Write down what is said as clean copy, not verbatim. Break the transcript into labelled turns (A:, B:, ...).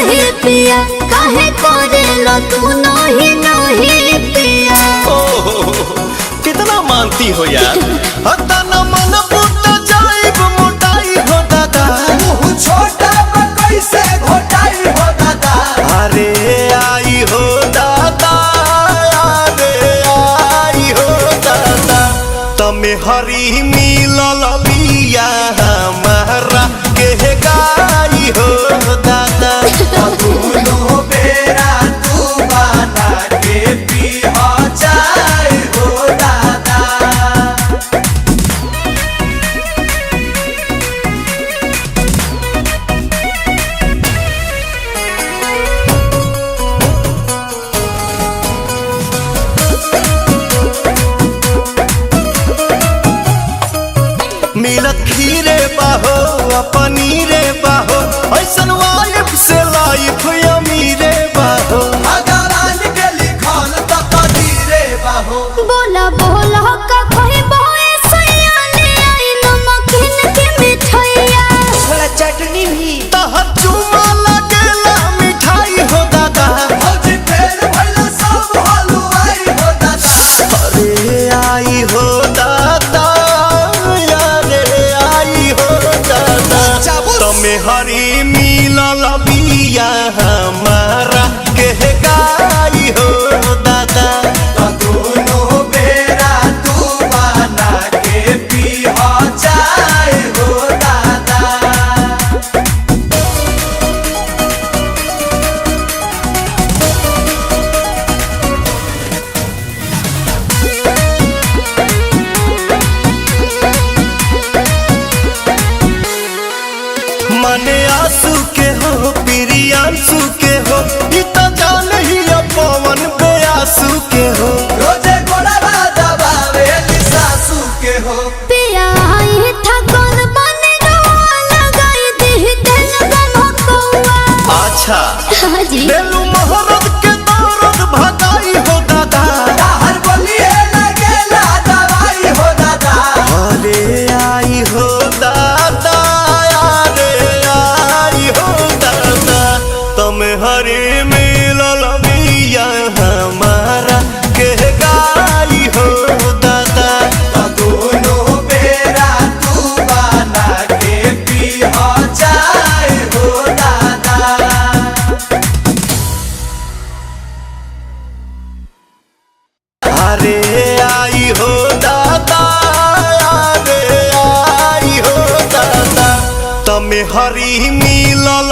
A: नहीं पिया काहे करेलो तू नहीं नहीं पिया।
B: कितना मानती हो यार। हता न मन पुट जाइब मोटाई हो दादा।
C: मुँह छोटा कैसे घोटाई हो दादा।
B: अरे आई हो दादा, अरे आई हो दादा। तमे हरी मिलल बिया हमारा के गाई हो दादा।
C: दोनों बेरा तू बना के पीहा चाय हो दादा।
B: मिलत खीरे बाहो पनीरे बाहो, ऐसन वाइफ से लाइफ अमीरे बाहो।
C: भगवान के लिखल त कदीरे बाहो।
A: बोला बोला का कोई बोए सयाने आई नमकीन के मिठाइया।
C: थोड़ा चटनी भी।
B: तह चुमा लगेला मिठाई हो दादा।
C: भौजी फेर भइला सब हलवाई हो दादा।
B: अरे आई हो दादा, अरे आई हो दादा। तमे हरी मिलल बिया हमारा के गाई हो दादा।
C: दोनों बेरा तू बना के पीहा चाय हो दादा।
B: मने आंसू के हो प्रियांशु के हो, ई त जान ही पवन बेआसू के हो।
C: रोजे गोड़वा दबावे सासू के हो।
A: पिया आई था कौन बने रोआ लगाई दी दिल गमकौआ।
B: अच्छा
A: हाजी
B: बेलू मोहरत के दर्द भगाई हो दादा।
C: हर बोलिए लगेला दवाई हो दादा।
B: अरे आई हो दादा, अरे आई हो दादा। तमे हरी मिलल बिया हमारा के गाई हो दादा।
C: दोनों बेरा तू बना के पीहा चाय हो दादा।
B: अरे आई हो दादा, अरे आई हो दादा। तमे हरी मिलल